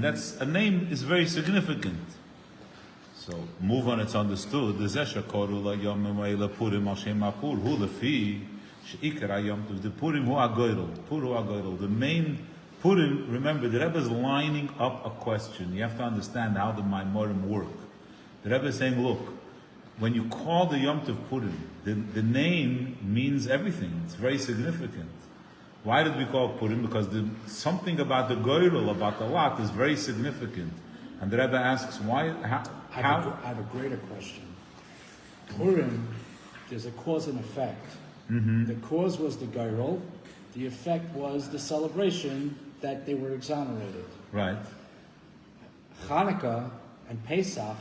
That's a name is very significant. So move on. It's understood. The Zesha koru la yom me'ela purim al shem apur hu lefi sheikar hayom tov. The purim hu agoydel. Pur hu agoydel. The main purim. Remember, the Rebbe is lining up a question. You have to understand how the Maimorim work. The Rebbe is saying, look, when you call the Yom Tov Purim, the name means everything. It's very significant. Why did we call it Purim? Because something about the Goyrel, about the lot, is very significant. And the Rebbe asks, why? How? I have a greater question. Purim, there's a cause and effect. Mm-hmm. The cause was the Goyrel. The effect was the celebration that they were exonerated. Right. Hanukkah and Pesach,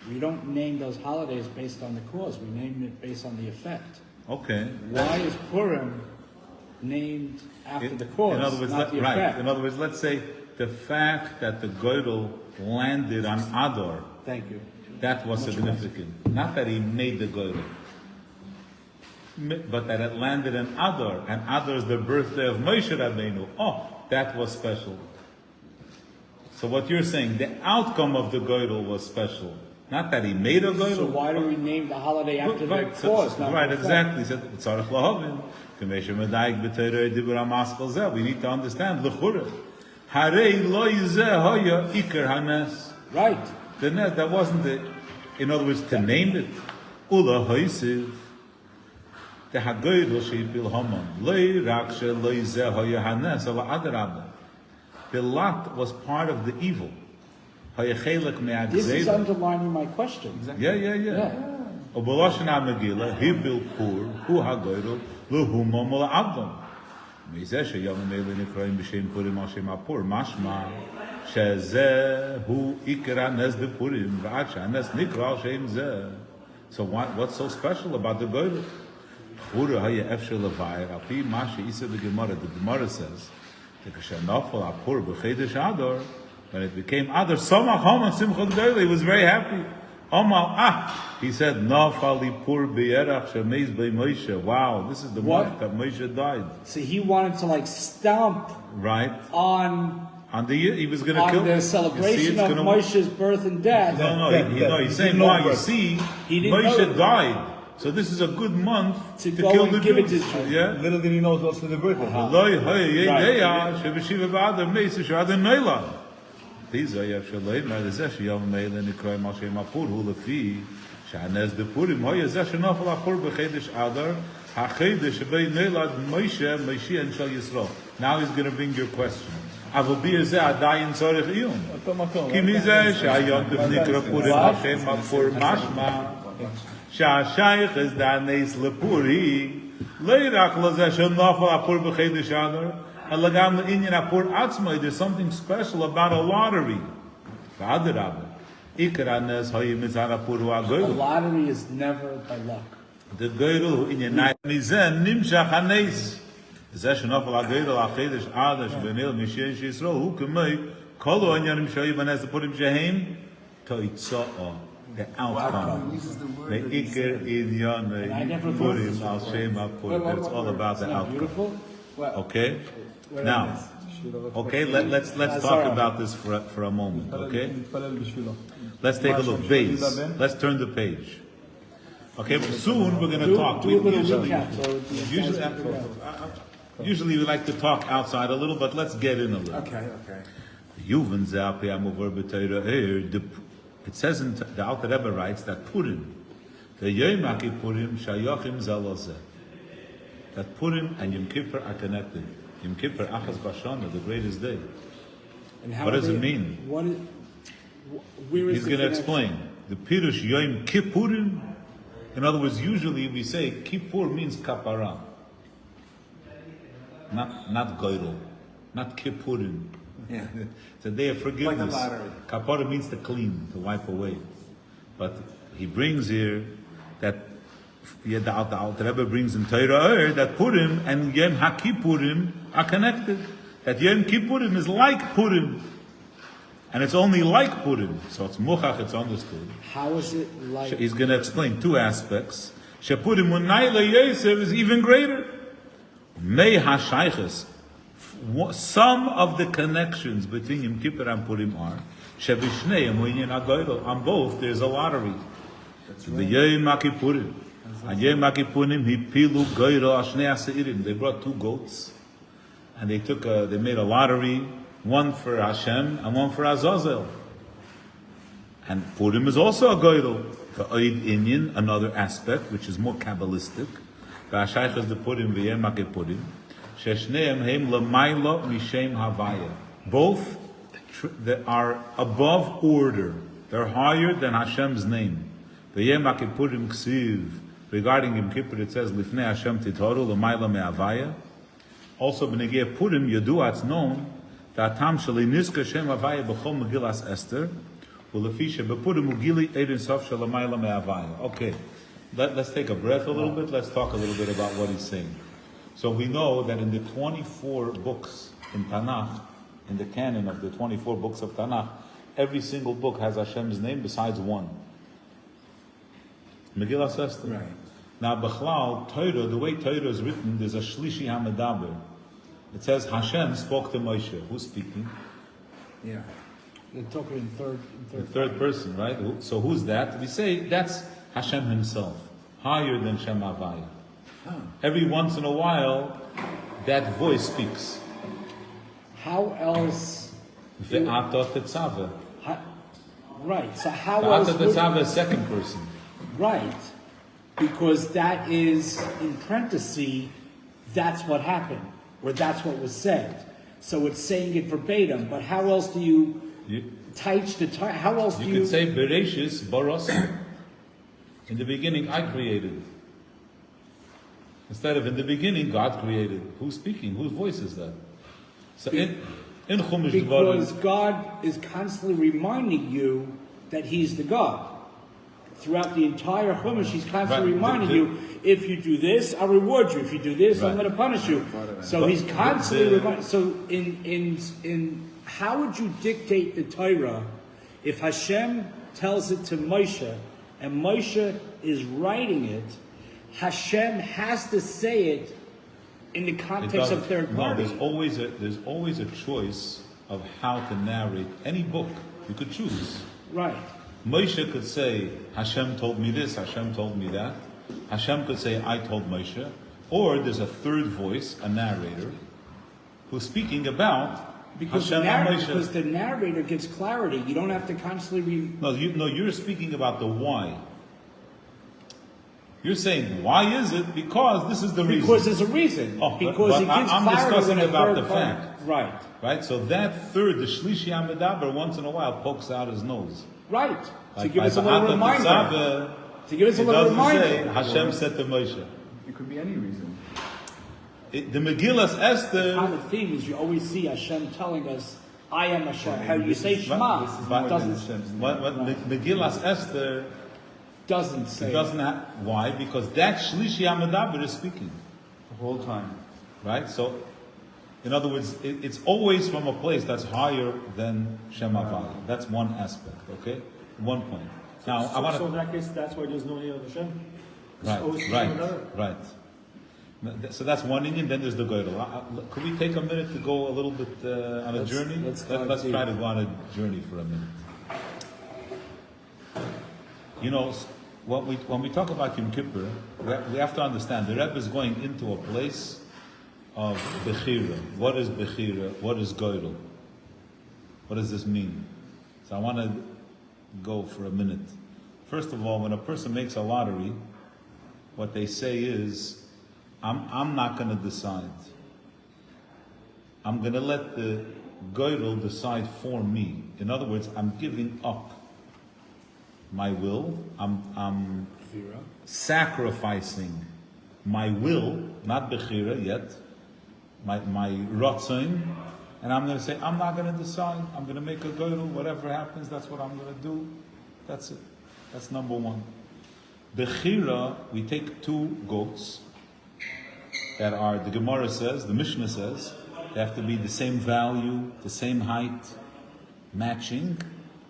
we don't name those holidays based on the cause. We name it based on the effect. Okay. Why is Purim named after the cause, in other words, not the right. effect? In other words, let's say the fact that the Goydel landed on Adar, Thank you. that was Much significant. Not that he made the Goydel, but that it landed in Adar, and Adar is the birthday of Moshe Rabbeinu. Oh, that was special. So what you're saying, the outcome of the Goydel was special. Not that he made a Goydel. So why do we name the holiday after the cause? Right, exactly. He said, "Tzarech lahavin." We need to understand. Harei lo yizeh hoya iker hanes. Right. The nes, that wasn't the, in other words, to name it. Ula hoisiv. The hagoydel sheipil haman. Loi rakshe lo yizeh hoya hanes. Ala adarabah. The lot was part of the evil. This is underlining my question. Exactly. Yeah. Oboloshin ha-megillah, hibil pur, hu ha-goydel, luhu momol abdom. Mizeh sheyom mele nikroim b'shem purim al shem apur, mashma, shezeh hu ikra nes de purim, v'ad shanes nikra al shem zeh. So what's so special about the goydel? Chura haya efshel levayir, al pi masha isa the Gemara. The Gemara says, Tekashanofel apur b'chedesh ador, when it became Adar, Somach Homa Simcha G'dayla, he was very happy. Omal, he said, Nafali Pur Be'erach Shemeiz Bei Moshe. Wow, this is the month that Moshe died. So he wanted to stomp on the year he was going to kill the celebration of Moshe's birth and death. No, he's saying, wow, you see, Moshe died. So this is a good month to kill the Jews. Yeah? Little did he know it was also the birthday. These are Yavshalay, Madazesh, Yom Meil, and Nikroim al Shem Apur, who lefi, Shanes de Purim, Hoya Zeshanofel Apur, Bechedesh Adar, Hachedesh, Bei Neilad, Moshe, and Shal Yisrael. Now he's going to bring your question. Avobir Zeh Adayin Tzorech Iyun. Kimizeh, Shayom Nikra Purim, Hashem Apur, Mashma, Shashayich is Danes Lepuri, Leirach Lazeshanofel Apur, Bechedesh Adar, there's something special about a lottery. A lottery is never by luck. The Goydel in your night Mizen Nimshach Hanes. Zeshan of La Goydel Achedish Adash Benil Mishen Shisro, who can make Kolo and Yanim Shoyim and as the Purim Shehem Toitzoa, the outcome. The Iker in Yon Purim Al Shema Purim. It's all about the outcome. Okay? Now, okay, let's talk about this for a moment, okay? Let's take a look. Base. Let's turn the page. Okay, but soon we're going to talk. Usually we like to talk outside a little, but let's get in a little. Okay. It says in the Alter Rebbe writes that Purim, the Yom Purim Shayochim Zalazeh, that Purim and Yom Kippur are connected. Yom Kippur, Achaz Bashana, the greatest day. And how what does it mean? He's going to explain. The Pirush Yom Kippurim, in other words, usually we say Kippur means Kapara. Not Goydel. Not Kippurim. Yeah. It's a day of forgiveness. Like the lottery. Kapara means to clean, to wipe away. But he brings here that the Rebbe brings in Torah that Purim and Yom HaKippurim are connected. That Yom Kippurim is like Purim. And it's only like Purim. So it's Muchach, it's understood. How is it like? He's going to explain two aspects. Shepurim Unai LeYosef is even greater. Mei HaShayches, some of the connections between Yom Kippur and Purim are on both there's a lottery. They brought two goats, and they made a lottery, one for Hashem and one for Azazel. And Purim is also a goydel. V'oid inyan, another aspect which is more kabbalistic. V'ashaychas the Purim v'yem Purim. Sheshneim heim l'maylo mishem havaya. Both that are above order. They're higher than Hashem's name. V'yem Purim ksiv. Regarding Yom Kippur, it says lifnei Hashem titoru l'maylo me'avaya. Also, b'negei Purim yadua, it's known that tam sheli nizka shem havaya b'chol Megillas Esther. Okay, let's take a breath a little bit. Let's talk a little bit about what he's saying. So we know that in the 24 books in Tanakh, in the canon of the 24 books of Tanakh, every single book has Hashem's name besides one. Megillas Esther. Right. Now, Bechlal, Torah, the way Torah is written, there's a Shlishi HaMedaber. It says Hashem spoke to Moshe. Who's speaking? Yeah. They're talking in third person, right? So who's that? We say that's Hashem himself, higher than Shem Havaya. Every once in a while, that voice speaks. How else? Ve'ata tetzaveh. Right. So how else? Ve'ata tetzaveh is second person. Right. Because that is in parentheses. That's what happened, or that's what was said. So it's saying it verbatim. But how else do you? How else do you? You could say Bereshis Barasa. In the beginning, I created. Instead of in the beginning, God created. Who's speaking? Whose voice is that? So in Chumash because God is constantly reminding you that He's the God. Throughout the entire Chumash, He's constantly reminding you: if you do this, I'll reward you. If you do this, I'm going to punish you. So He's constantly reminding. So in how would you dictate the Torah if Hashem tells it to Moshe and Moshe is writing it? Hashem has to say it in the context of third party. No, there's always a choice of how to narrate any book. You could choose. Right. Moshe could say, Hashem told me this, Hashem told me that. Hashem could say, I told Moshe. Or there's a third voice, a narrator, who's speaking about because the narrator gives clarity. You don't have to constantly you're speaking about the why. You're saying, why is it? Because this is the reason. Because there's a reason. Because it gives I'm clarity. discussing about the fact. Right. Right? So that third, the Shlishi HaMedaber, once in a while pokes out his nose. Right. Like, to give us a little reminder. To give us a little reminder. Say, Hashem said to Moshe. It could be any reason. The Megillas Esther. The common theme is you always see Hashem telling us, I am Hashem. How you say Shema Megillas Esther doesn't say. It doesn't have, why? Because that Shlishi HaMedaber is speaking. The whole time. Right? So, in other words, it's always from a place that's higher than Shem Havaya. That's one aspect, okay? One point. Now, I want to... So in that case, that's why there's no name of Hashem? Right. So that's one Indian, then there's the Goydel. Could we take a minute to go a little bit on a journey? Let's try to go on a journey for a minute. You know, when we talk about Yom Kippur, we have to understand, the Rebbe is going into a place of Bechira. What is Bechira? What is Goydel? What does this mean? So I want to go for a minute. First of all, when a person makes a lottery, what they say is, I'm not going to decide. I'm going to let the Goydel decide for me. In other words, I'm giving up my will. I'm sacrificing my will, not Bechira yet, my Ratzon, and I'm going to say, I'm not going to decide. I'm going to make a Goydel. Whatever happens, that's what I'm going to do. That's it. That's number one. Bechira, we take two goats that are, the Gemara says, the Mishnah says, they have to be the same value, the same height, matching,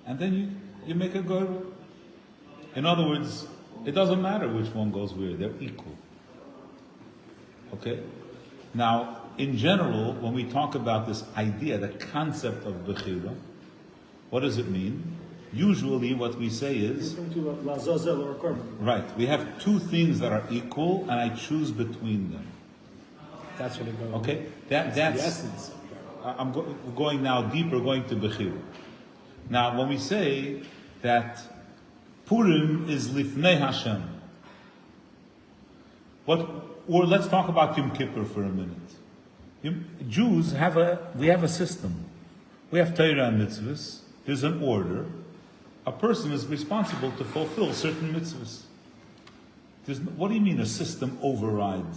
and then you make a Goydel. In other words, it doesn't matter which one goes where, they're equal. Okay? Now, in general, when we talk about this idea, the concept of Bechira, what does it mean? Usually what we say is, Referring to Lazazel or a korban. right, we have two things that are equal and I choose between them. That's what it goes. Okay? That's That's the essence. I'm going now deeper, going to Bechira. Now, when we say that Purim is Lifnei Hashem, or let's talk about Yom Kippur for a minute. Jews have a system. We have Torah and mitzvahs. There's an order. A person is responsible to fulfill certain mitzvahs. What do you mean a system override?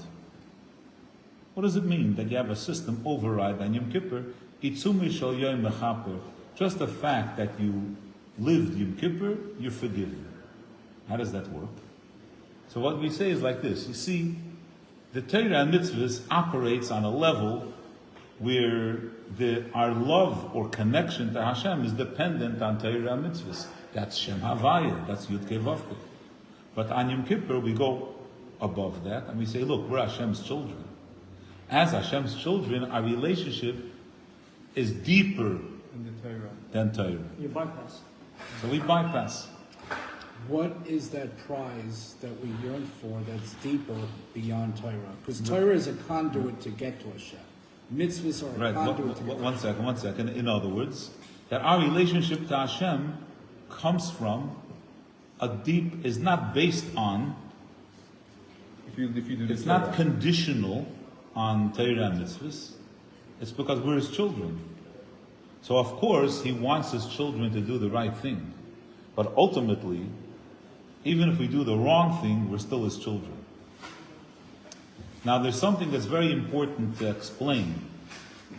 What does it mean that you have a system override on Yom Kippur? Itzumi shel yom mechaper. Just the fact that you lived Yom Kippur, you're forgiven. How does that work? So what we say is like this. You see, the Torah and mitzvahs operates on a level where our love or connection to Hashem is dependent on Torah and mitzvahs. That's Shem Havaya, that's Yud Kei Vav Kei. But on Yom Kippur, we go above that and we say, look, we're Hashem's children. As Hashem's children, our relationship is deeper In the Torah. than Torah. You bypass. So we bypass. What is that prize that we yearn for that's deeper beyond Torah? Because Torah is a conduit to get to Hashem. Mitzvahs are a Right, conduit to get to Hashem. one second. In other words, that our relationship to Hashem comes from is not based on, If you do the it's Torah. not conditional on Torah and mitzvahs. It's because we're His children. So of course, He wants His children to do the right thing. But ultimately, even if we do the wrong thing, we're still His children. Now there's something that's very important to explain.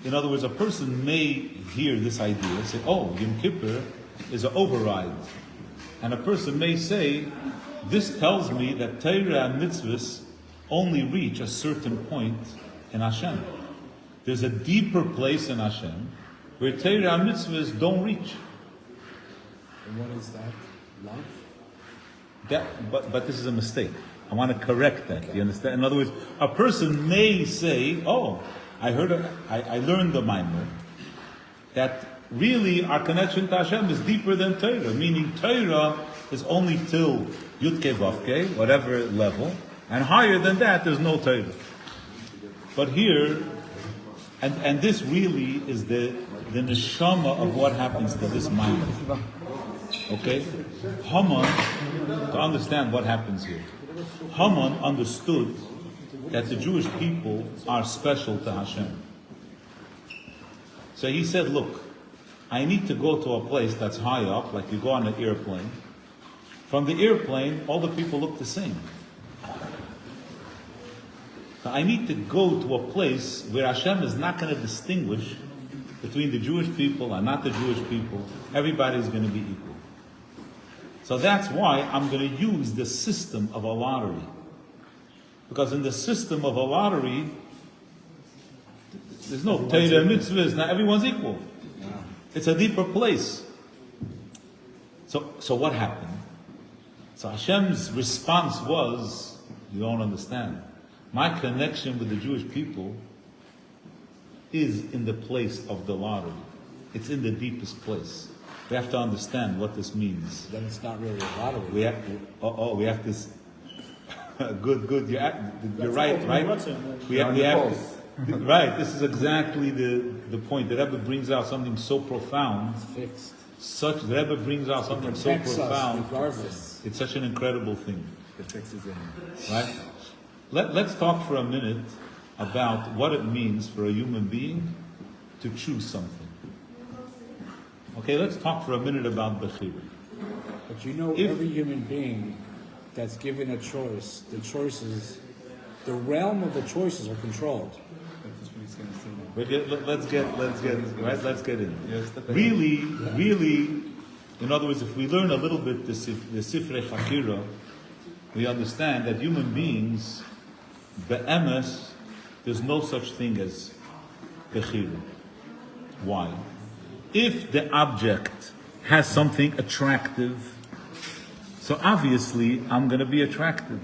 In other words, a person may hear this idea and say, oh, Yom Kippur is an override. And a person may say, this tells me that Torah and mitzvahs only reach a certain point in Hashem. There's a deeper place in Hashem where Torah and mitzvahs don't reach. And what is that? Love? But this is a mistake. I want to correct that. Do you understand? In other words, a person may say, "Oh, I learned the Maimer that really our connection to Hashem is deeper than Torah. Meaning Torah is only till Yud Kei Vav Kei, whatever level, and higher than that, there's no Torah." But here, and this really is the neshama of what happens to this Maimer. Okay? Haman, to understand what happens here, Haman understood that the Jewish people are special to Hashem. So he said, look, I need to go to a place that's high up, like you go on an airplane. From the airplane, all the people look the same. So I need to go to a place where Hashem is not going to distinguish between the Jewish people and not the Jewish people. Everybody's going to be equal. So that's why I'm going to use the system of a lottery. Because in the system of a lottery, there's no Torah mitzvahs, not everyone's equal. It's a deeper place. So what happened? So Hashem's response was, you don't understand. My connection with the Jewish people is in the place of the lottery. It's in the deepest place. We have to understand what this means. Then it's not really a lottery. We have this. Good. You're right. We have right. This is exactly the point. The Rebbe brings out something so profound. Fixed. The Rebbe brings out something so Protects us profound. regardless. It's such an incredible thing. The fix is in. Right? Let's talk for a minute about what it means for a human being to choose something. Okay, let's talk for a minute about Bechira. But you know, every human being that's given a choice, the realm of the choices are controlled. That's what he's going to say now. Let's get in. Really, in other words, if we learn a little bit the Sifrei Chakira, we understand that human beings, be'emes, there's no such thing as Bechira. Why? If the object has something attractive, so obviously I'm going to be attracted.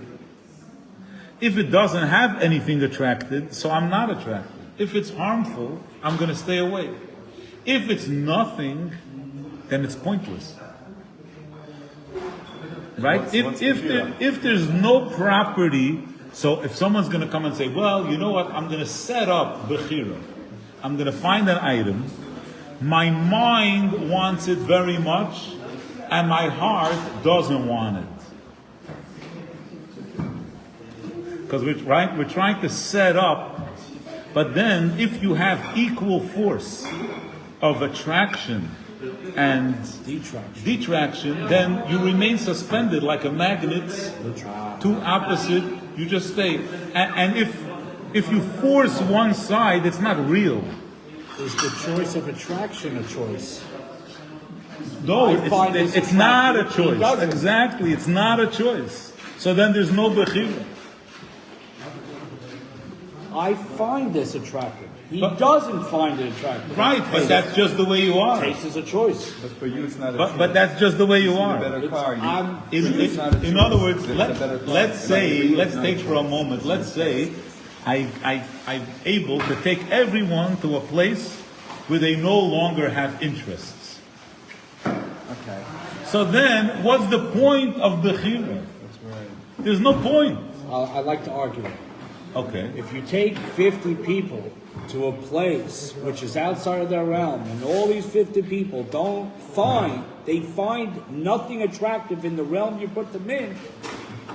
If it doesn't have anything attracted, so I'm not attracted. If it's harmful, I'm going to stay away. If it's nothing, then it's pointless. Right? If there's no property, so if someone's going to come and say, well, you know what, I'm going to set up bechira. I'm going to find an item. My mind wants it very much, and my heart doesn't want it. Because we're trying to set up, but then if you have equal force of attraction and detraction, then you remain suspended like a magnet, two opposite, you just stay. And if you force one side, it's not real. Is the choice of attraction a choice? No, it's not a choice. Exactly, it's not a choice. So then there's no bechira. I find this attractive. He doesn't find it attractive. Right, but that's just the way you are. Taste is a choice. But for you, it's not a But that's just the way you a are. better car. In other words, let's take for a moment, let's say I'm able to take everyone to a place where they no longer have interests. Okay. So then, what's the point of bechira? That's right. There's no point. I like to argue. Okay. If you take 50 people to a place which is outside of their realm, and all these 50 people they find nothing attractive in the realm you put them in,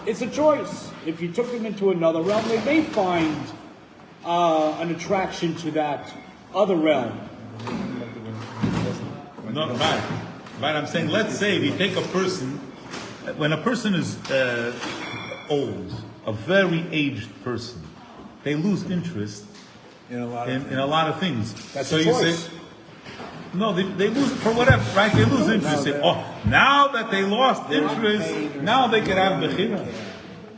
it's a choice. If you took them into another realm, they may find an attraction to that other realm. No, right. I'm saying, let's say we take a person, when a person is old, a very aged person, they lose interest in a lot of things. That's so a you choice. say, no, they lose for whatever, right? They lose interest. Say, now that they lost interest, now they can have bechira.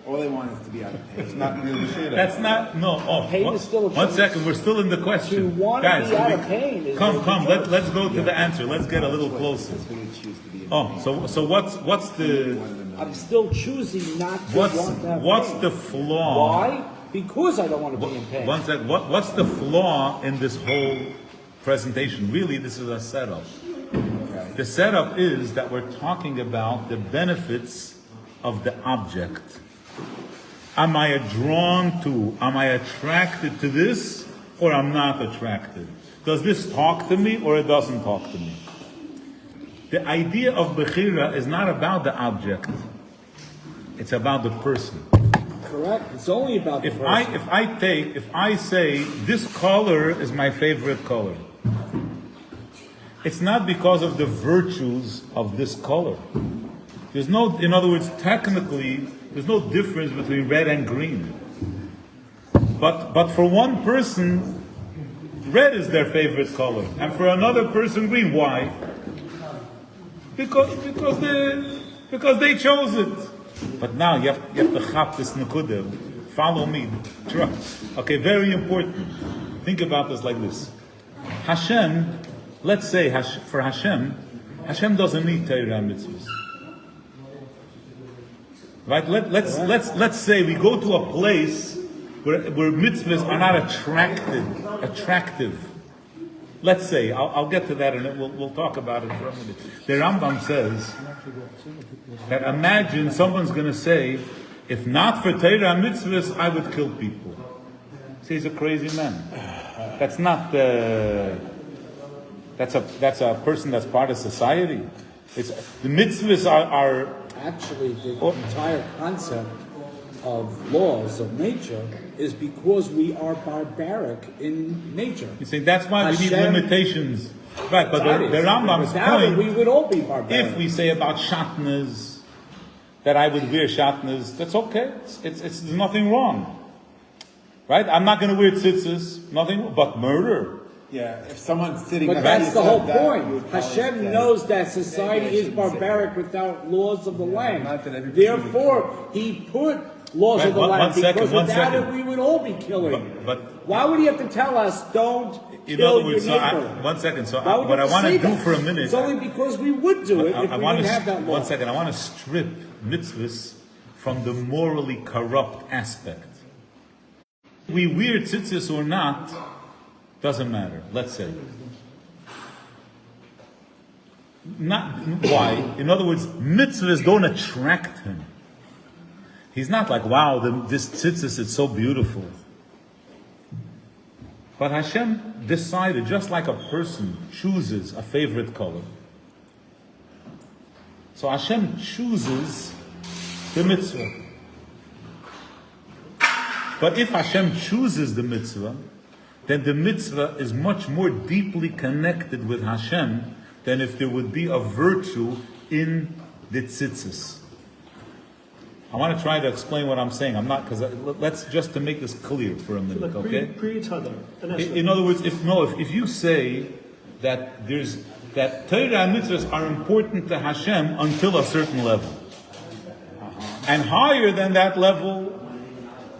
All they want is to be out of pain. It's not real bechira. That's not, no. Pain is still a one choice. second, we're still in the question. To want to Guys, be out of pain is come, a choice. let's go to the answer. Let's get a little closer. When you choose to be in So what's the I'm still choosing not to want to have what's pain. the flaw? Why? Because I don't want to be in pain. One second. What's the flaw in this whole presentation? Really, this is a setup. The setup is that we're talking about the benefits of the object. Am I drawn to? Am I attracted to this, or I'm not attracted? Does this talk to me, or it doesn't talk to me? The idea of bechira is not about the object; it's about the person. Correct. It's only about the person. If I say this color is my favorite color, it's not because of the virtues of this color. There's no, in other words, technically, there's no difference between red and green. But for one person, red is their favorite color, and for another person, green. Why? Because they chose it. But now you have to chap this nekuda. Follow me. Trust. Okay, very important. Think about this like this. Hashem, let's say for Hashem doesn't need Torah and mitzvahs. Right? Let's say we go to a place where mitzvahs are not attractive. Let's say, I'll get to that and we'll talk about it for a minute. The Rambam says that imagine someone's going to say, if not for Torah and mitzvahs, I would kill people. Say he's a crazy man. That's not that's a person that's part of society. The mitzvahs are Actually, the entire concept of laws of nature is because we are barbaric in nature. You see, that's why we need Hashem- limitations. Right, but the Rambam's Without it, we point, would all be barbaric. if we say about shatnas, that I would wear shatnas, that's okay. There's nothing wrong. Right? I'm not going to wear tzitzis, nothing, but murder. Yeah, if someone's sitting But next to that's you the said whole that, you point. would probably Hashem say, knows that society maybe I is shouldn't say barbaric without laws of the land. not that every person Therefore, He put laws Right, of the one land second, because one without second. it, we would all be killing. But Why would He have to tell us don't in kill other your words, neighbor? one second. So Why would what you I want to say do that? for a minute, It's only because we would do it if we want didn't to have that law. one second. I want to strip mitzvahs from the morally corrupt aspect. We wear tzitzis or not, Doesn't matter. Let's say. Not why. In other words, mitzvahs don't attract him. He's not like, wow, this tzitzis is so beautiful. But Hashem decided, just like a person chooses a favorite color. So Hashem chooses the mitzvah. But if Hashem chooses the mitzvah, then the mitzvah is much more deeply connected with Hashem than if there would be a virtue in the tzitzis. I want to try to explain what I'm saying. I'm not, because let's just to make this clear for a minute, Like okay? In In other words, if you say that that Torah and mitzvahs are important to Hashem until a certain level, and higher than that level,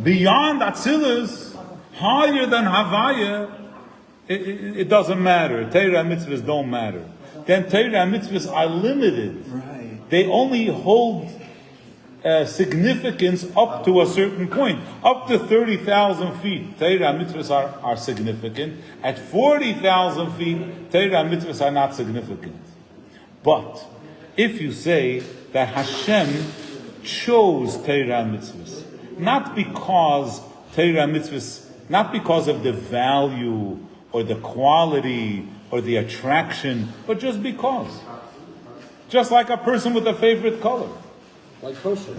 beyond Atzilus, higher than Havaya, it doesn't matter. Torah and mitzvahs don't matter. Then Torah and mitzvahs are limited. Right. They only hold significance up to a certain point. Up to 30,000 feet, Torah and mitzvahs are significant. At 40,000 feet, Torah and mitzvahs are not significant. But if you say that Hashem chose Torah and mitzvahs, not because Torah and mitzvahs, not because of the value or the quality or the attraction, but just because. Just like a person with a favorite color. Like kosher.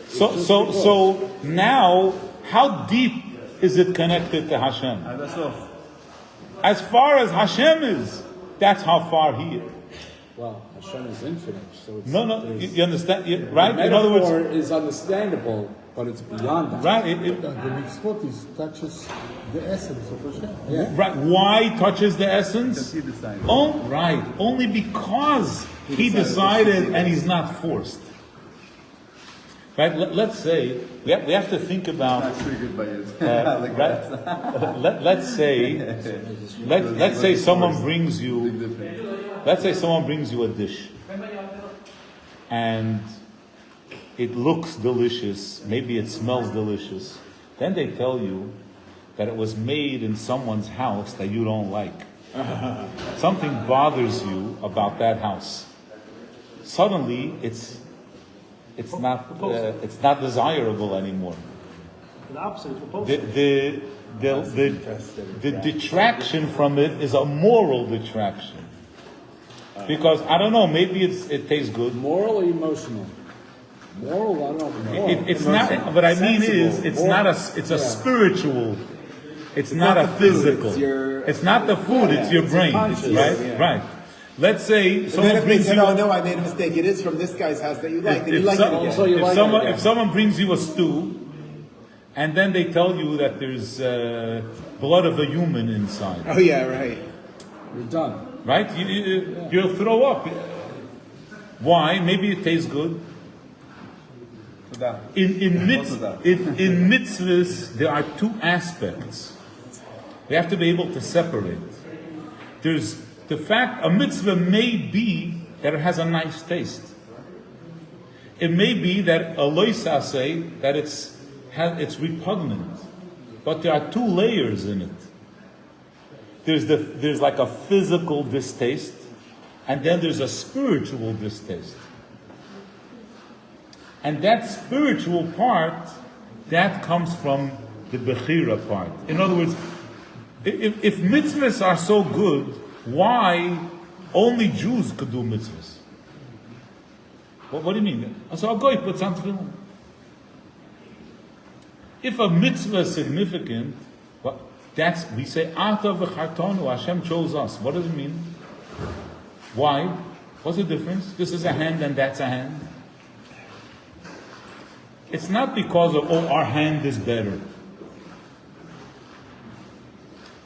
So now, how deep is it connected to Hashem? As far as Hashem is, that's how far He is. Well, Hashem is infinite, so it's No, you understand, right? The In other metaphor words, is understandable, but it's beyond that. right? The mitzvot is touches the essence of Hashem. Yeah. Right? Why touches the essence? He decided. Oh, right. Only because He decided, and He's not forced. Right? Let's say we have to think about. Not triggered by it. Like Right? Let's say someone brings you. Let's say someone brings you a dish, and it looks delicious. Maybe it smells delicious. Then they tell you that it was made in someone's house that you don't like. Something bothers you about that house. Suddenly, it's not desirable anymore. The opposite is repulsive. The detraction from it is a moral detraction. Because I don't know, maybe it tastes good. Moral or emotional? Moral, I don't know. It's not. What I mean is, it's not a. It's a spiritual. It's not a physical. It's not the food. It's your brain, conscious. right? Yeah. Right. Let's say And then someone if they brings said, you. oh no, I made a mistake, it is from this guy's house that you like, then you like it again. So you like it, yeah. If someone brings you a stew, and then they tell you that there's blood of a human inside, Oh yeah, right. You're done. right? You'll throw up. Why? Maybe it tastes good. In mitzvahs, there are two aspects. We have to be able to separate. There's the fact a mitzvah may be that it has a nice taste. It may be that a say that it's repugnant, but there are two layers in it. There's like a physical distaste, and then there's a spiritual distaste. And that spiritual part, that comes from the Bechira part. In other words, if mitzvahs are so good, why only Jews could do mitzvahs? What do you mean? So a goy puts on tefillin. If a mitzvah is significant, we say, Ata v'chartonu, Hashem chose us. What does it mean? Why? What's the difference? This is a hand and that's a hand. It's not because of, our hand is better.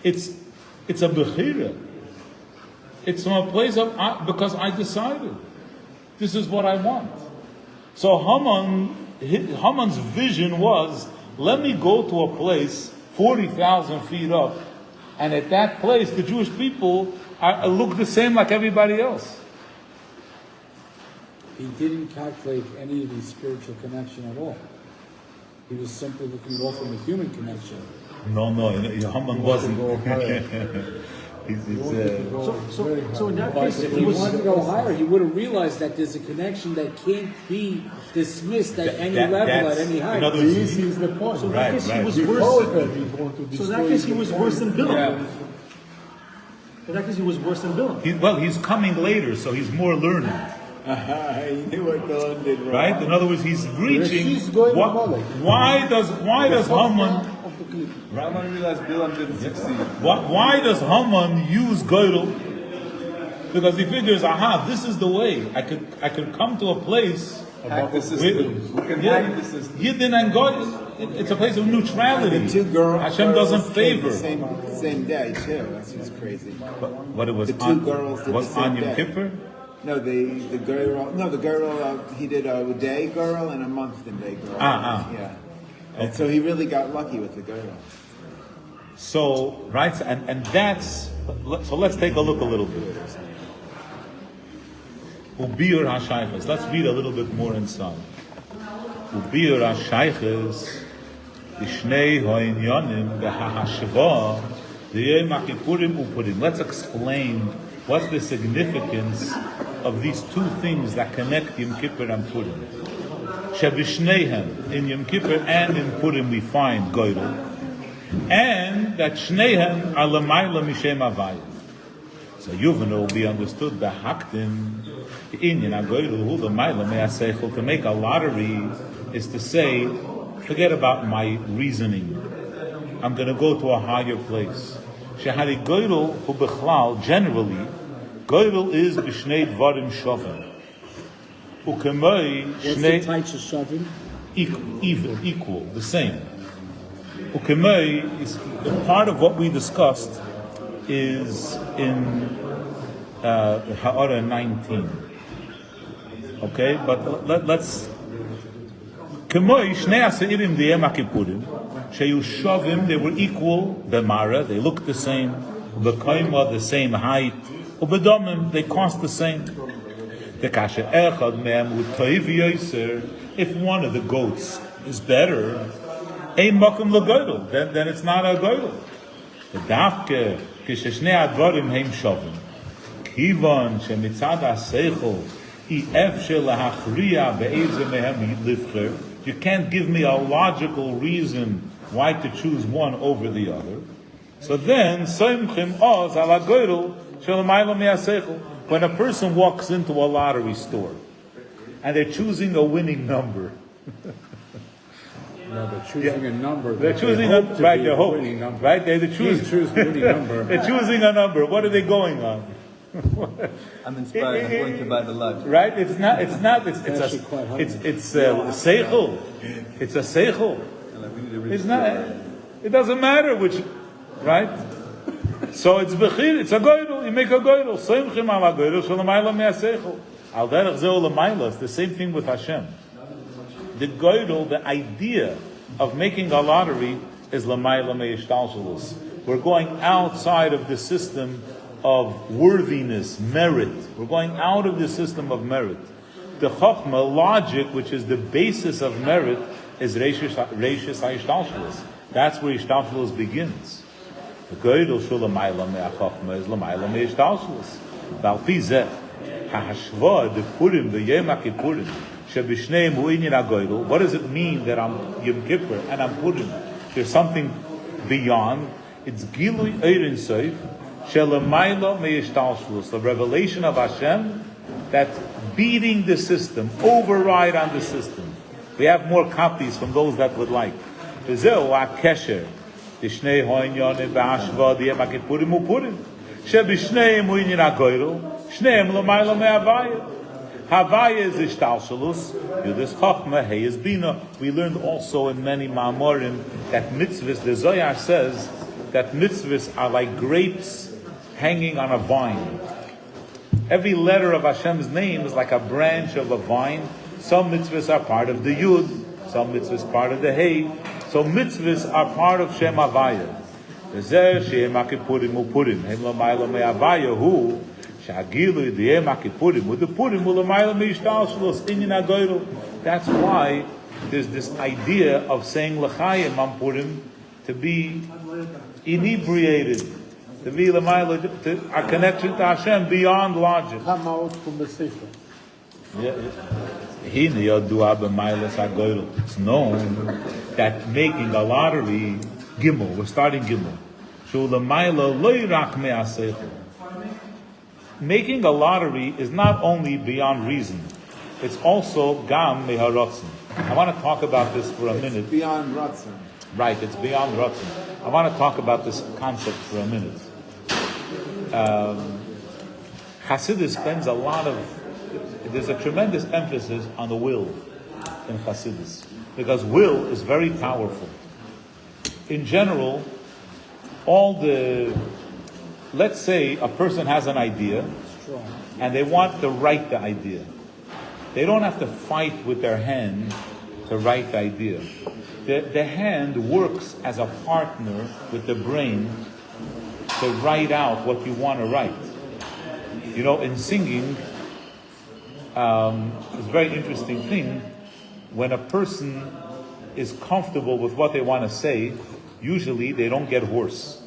It's a bechira. It's from a place of, because I decided. This is what I want. So Haman's vision was, let me go to a place 40,000 feet up, and at that place the Jewish people look the same like everybody else. He didn't calculate any of the spiritual connection at all. He was simply looking at all from a human connection. No, Haman wasn't. So in that case, If he wanted to go higher, he would have realized that there's a connection that can't be dismissed at any level, at any height. In other words, This is the point. so in that case, he was He worse. told them he's going to So in destroy that case, he you. was worse than Bilam. Yeah. In that case, he was worse than Bilam. well, he's coming later, so he's more learned, He knew what Bilam did wrong. right? In other words, he's reaching. He's going Amalek. Why does Haman? Of the cliff. Haman realized Bilam didn't succeed. Why does Haman use Gödel? Because he figures, aha, this is the way. I could come to a place. Hack the system. We can hack the system. Yidden and God. It's a place of neutrality. The two girls. Hashem doesn't came favor. the same day too. That's just crazy. What it was? The two girls did was the same on Yom day. Kippur. No, the girl. No, the girl. He did a day girl and a month day girl. Yeah. And so he really got lucky with the girl. So right, and that's so. Let's take a look a little bit. Ubir hashayches. Let's read a little bit more inside. Ubir hashayches. Ishnei ha'inyanim behahashva. D'yom ha'kippurim upurim. Let's explain what's the significance of these two things that connect Yom Kippur and Purim. Shebishneihem, in Yom Kippur and in Purim we find Gödel, and that Shneihem are L'mayla Mishem Havaya. So Yuvana will be understood Behaktim Inyan HaGödel Hu L'mayla Me'aseichel. To make a lottery is to say, forget about my reasoning. I'm going to go to a higher place. Shehari Gödel Hu Bechlal, generally, Gödel is B'shnei Dvarim Shovim. Ukemoi What's the Shnei types of shoving? equal, the same. Ukemoi is part of what we discussed is in Ha'ara 19. Okay, but let's. Kemoi Shnei Aseirim D'Yom HaKippurim Sheyu Shovim, they were equal. B'mara, they looked the same. B'koima, the same height. Ubedomim, they cost the same. The kasha echad me'em u'toiv yoser. If one of the goats is better, ein makom l'goydel, then it's not a goydel. The dafke kisheshnei advarim heim shovim. Kivan shemitzad ha'seichel i'ef shel ha'achriya be'eze mehem livcher. You can't give me a logical reason why to choose one over the other. So then, soimchim oz ala goydel shel ha'mayla me'aseichel. When a person walks into a lottery store and they're choosing a winning number, No, they're choosing a number. they're that choosing they a hope to right. be They a hope, winning number. right? They're Can't choosing. choose the winning number. They're choosing a number. What are they going on? I'm inspired. I'm going to buy the lot. Right? It's not. It's actually quite a. hard. It's seichel. It's a seichel. It's not. It doesn't matter which. Right? So it's bechir. It's a goydel. You make a goydel. Soimchim ala goydel shalamayla me'aseichel. Al derech zeh ulamayla. It's the same thing with Hashem. The goydel, the idea of making a lottery is lamayla me'ishtalshalus. We're going outside of the system of worthiness, merit. We're going out of the system of merit. The chokhmah, logic, which is the basis of merit, is reishis ha'ishtalshalus. That's where ishtalshalus begins. The goydel shul lamayla me'achokhmah is lamayla me'ishtalshalus. Bal pi zeh, ha'hashva de Purim v'yom ha'kippurim shebishneim hu inyan ha'goydel. What does it mean that I'm Yom Kippur and I'm Purim? There's something beyond. It's gilui eirin seif shelamayla me'ishtalshalus, the revelation of Hashem that's beating the system, override on the system. We have more copies from those that would like. V'zeu ha'kesher Dishnei hoinyonim ba'ashva d'yom ha'kippurim u'purim shebishneim hu inyan ha'goydel shneim lamayla me'havaya. Havaya is ishtalshalus, Yudis Chachma, Hey is Bina. We learned also in many Ma'amorim that mitzvahs, the Zohar says that mitzvahs are like grapes hanging on a vine. Every letter of Hashem's name is like a branch of a vine. Some mitzvahs are part of the Yud, some mitzvahs part of the Hey. So mitzvahs are part of Shem Havaya. V'zeh she'em ha'kippurim u'purim, hem l'mayla me'havaya hu, Shagilu d'yom ha'kippurim with the Purim u'lamayla me'ishtalshalus inyan ha'goydel. That's why there's this idea of saying l'chaim on Purim to be inebriated, to be our connection to Hashem beyond logic. Come out from the sefer. It's known that making a lottery, Gimel, we're starting Gimel. Making a lottery is not only beyond reason, it's also gam meharatzin. I want to talk about this for a minute. Beyond Ratzon. Right, it's beyond ratzin. I want to talk about this concept for a minute. Hasidus spends a lot of, there's a tremendous emphasis on the will in Hasidus, because will is very powerful. In general, let's say a person has an idea and they want to write the idea. They don't have to fight with their hand to write the idea. The hand works as a partner with the brain to write out what you want to write. You know, in singing, it's a very interesting thing. When a person is comfortable with what they want to say, usually they don't get hoarse.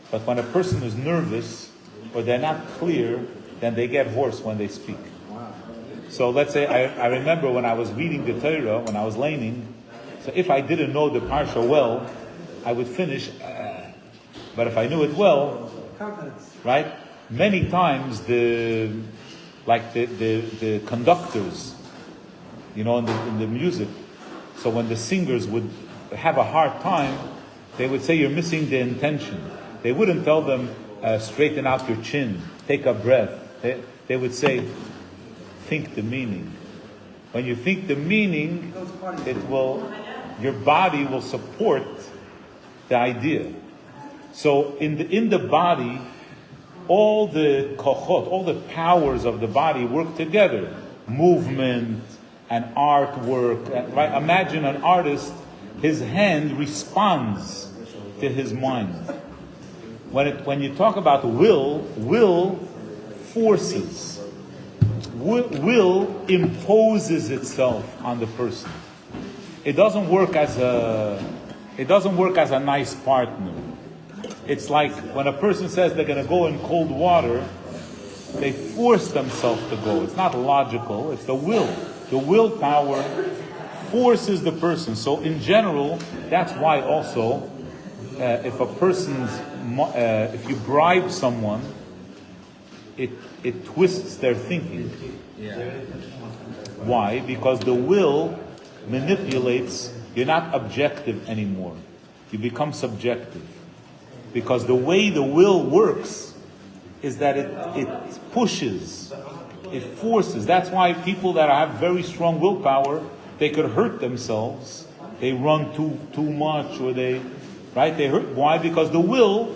But when a person is nervous or they're not clear, then they get hoarse when they speak. So let's say I remember when I was reading the Torah, when I was laning, so if I didn't know the Parsha well, I would finish, but if I knew it well, right? Many times the conductors, you know, in the music, so when the singers would have a hard time, they would say you're missing the intention. They wouldn't tell them straighten out your chin, take a breath. They would say think the meaning. When you think the meaning, your body will support the idea. So in the body, all the kochot, all the powers of the body work together. Movement and artwork, right? Imagine an artist, his hand responds to his mind. When you talk about will forces. Will imposes itself on the person. It doesn't work as a nice partner. It's like when a person says they're going to go in cold water, they force themselves to go. It's not logical. It's the will. The willpower forces the person. So in general, that's why also, if you bribe someone, it twists their thinking. Why? Because the will manipulates. You're not objective anymore. You become subjective. Because the way the will works is that it pushes, it forces. That's why people that have very strong willpower, they could hurt themselves. They run too much, or they hurt. Why? Because the will,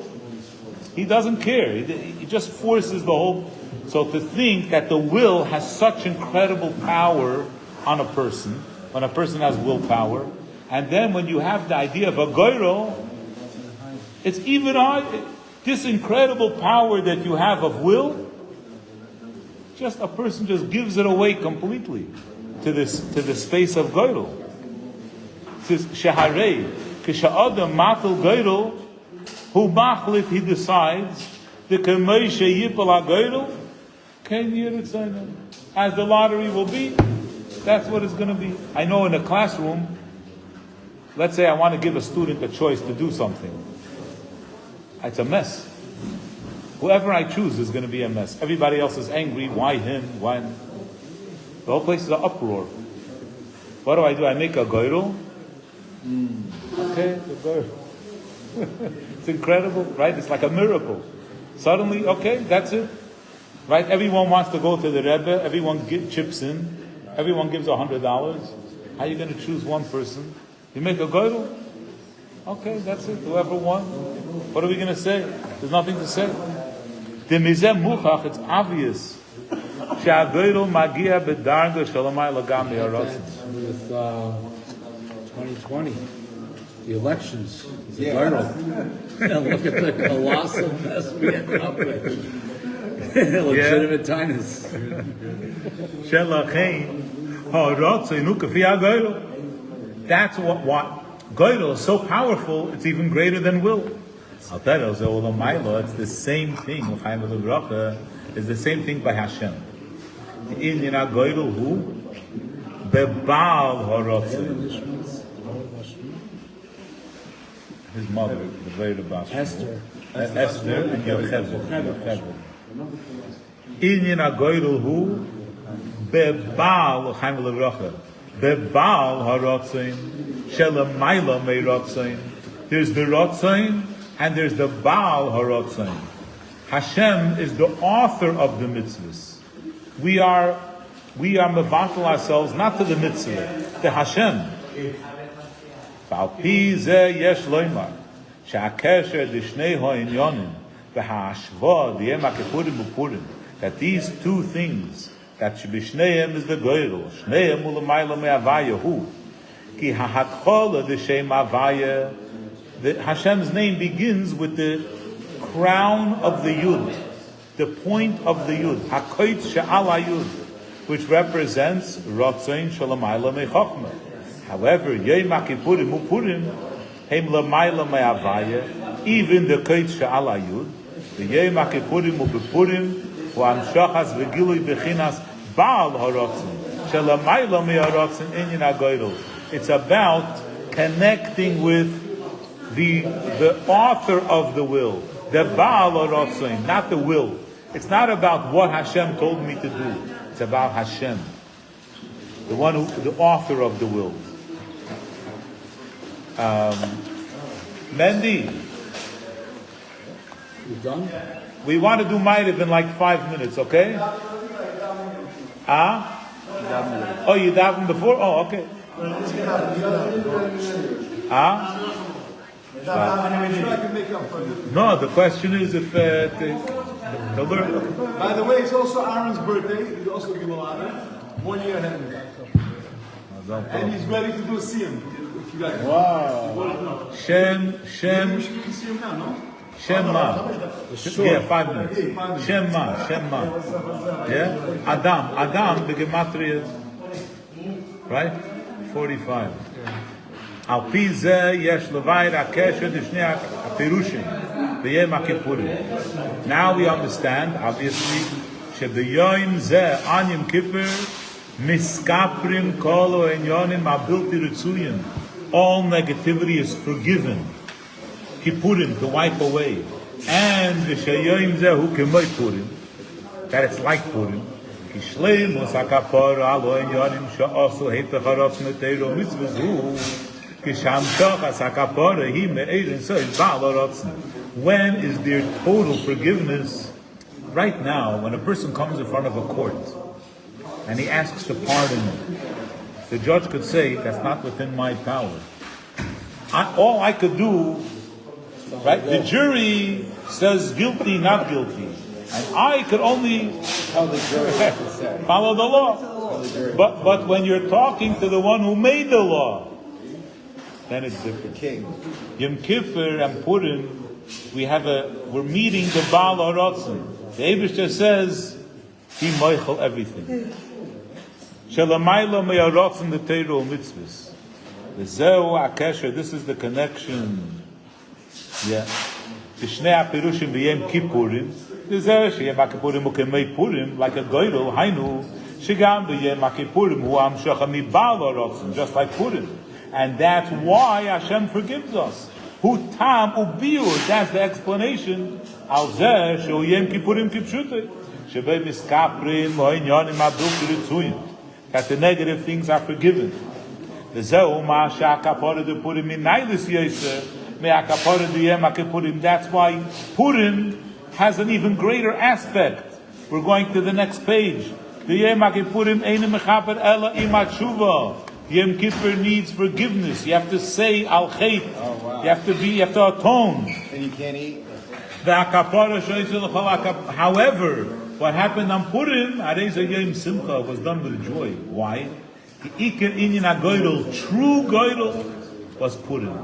he doesn't care. He just forces the whole. So to think that the will has such incredible power on a person, when a person has willpower, and then when you have the idea of a goyro, it's even this incredible power that you have of will, just a person just gives it away completely to the space of goyro. It says sheharei kisha'adam matal goyro hu machlit, he decides the kemoishe yipal hagoyro kein yiritzayna, as the lottery will be, that's what it's going to be. I know in a classroom, let's say I want to give a student a choice to do something. It's a mess. Whoever I choose is going to be a mess. Everybody else is angry. Why him? Why? The whole place is an uproar. What do? I make a goyro? Okay, the goyro. It's incredible, right? It's like a miracle. Suddenly, okay, that's it. Right? Everyone wants to go to the Rebbe. Everyone chips in. Everyone gives $100. How are you going to choose one person? You make a goyro? Okay, that's it. Whoever won. What are we going to say? There's nothing to say. It's obvious. With 2020, the elections, the goyro. Look at the colossal mess we ended up with. Legitimate tinus. That's what Goydel is so powerful, it's even greater than will. I'll tell you, it's the same thing. It's the same thing by Hashem. In Goydel who? Bebal Horotzin. His mother, the very Bash. Esther and Yocheved. In Goydel who? Bebal Chaim Levracha. Bebal Horotzin. Shelamayla Meirotzain. There's the Rotzain and there's the Baal Harotzain. Hashem is the author of the mitzvahs. We are mevatel ourselves not to the mitzvah, to Hashem. V'alpi zeh yesh loymar she'akesher d'shnei ha'inyonim v'ha'ashva d'yem ha'kipurim u'purim, that these two things, that b'shneihem is the goyrel, shneihem u'lamayla me'avaya hu, ki ha'hatchola d'shem avaya. Hashem's name begins with the crown of the Yud, the point of the Yud, Hakoit She'ala Yud, which represents Rotzain Shalamayla Mechokma. However, Yom HaKippurim Upurim, Heim Lamayla Me'avaya, even the Koit She'ala Yud, the Yom HaKippurim Upurim, Hu'amshachas V'gilui Bechinas Baal HaRotzin, Shalamayla Me'arotzin Inyan HaGoydel. It's about connecting with the author of the will, the Baal HaRotzin, not the will. It's not about what Hashem told me to do. It's about Hashem, the one who, the author of the will. Mendy, You done? we want to do Ma'ariv in like 5 minutes, okay? Oh, you davened before? Oh, okay. No, the question is if the learn. By the way, it's also Aaron's birthday. He's also give a lot. 1 year ahead of me. And he's ready to do Siyam. If you guys. Wow. Shem. You should see him now, no? Shema. Yeah, 5 minutes. Shema. Yeah? Adam, the Gematria. Right? 45. Al pi zeh yesh levayir hakesher d'shnei hapirushim b'yom HaKippurim. Now we understand, obviously, shebeyoyim zeh an Yom Kippur miskaprim kol ha'inyonim habilti ritzuyim. All negativity is forgiven. Kippurim, to wipe away. And v'sheyoyim zeh hu k'moy Purim, that it's like Purim. Kishleimus hakapara alo ha'inyonim she'osu heitach harotz neteiro mitzvahs hu. When is there total forgiveness? Right now, when a person comes in front of a court and he asks to pardon him, the judge could say, that's not within my power. All I could do, right? The jury says guilty, not guilty. And I could only follow the law. But when you're talking to the one who made the law, then it's different. King. Yom Kippur and Purim, we're meeting the Baal HaRotzin. The Eibishter says, he moichel everything. Shelamayla me'arotzin the Torah mitzvahs. V'zeu akesher, this is the connection. Yeah. T'shnei hapirushim v'yem Kippurim. V'zeu sheyem HaKippurim u'kemei Purim, like a goyrel, hainu, shegam v'yem HaKippurim hu amshacha mi Baal HaRotzin, just like Purim. And that's why Hashem forgives us. Hu tam ubiur, that's the explanation. Al zeh shehu yem kippurim kipshutei. Shebei miskaprim ho'inyonim abdul kiritzuyim. That the negative things are forgiven. V'zehu ma she'akapora de Purim minaylis yoser me'akapora de yem ha'kippurim. That's why Purim has an even greater aspect. We're going to the next page. The yem ha'kippurim einem mechaper ela imat shuva. Yom Kippur needs forgiveness. You have to say al chet. Oh, wow. You have to atone. And you can't eat? However, what happened on Purim, Areza Yom Simcha, was done with joy. Why? The Iker Inyan HaGoydel, true Goydel, was Purim.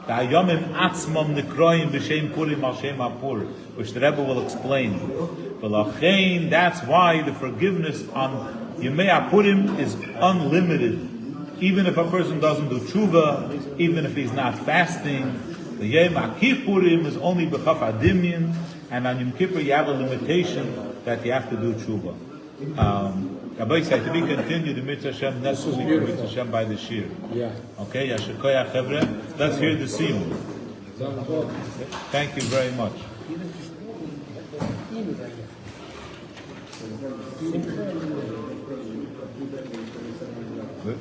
The Hayomim Atzmam Nikroim B'Shem Purim Al Shem HaPur, which the Rebbe will explain. That's why the forgiveness on Yomei HaPurim is unlimited. even if a person doesn't do tshuva, even if he's not fasting, the Yom HaKippurim is only b'chaf adimyin, and on Yom Kippur you have a limitation that you have to do tshuva. Rabbi said to be continued the Mitzvah Hashem next week, the Mitzvah Hashem by the Shir. Yeah. Okay, Yashikoyach Chevre. Let's hear the Siyum. Thank you very much. Good.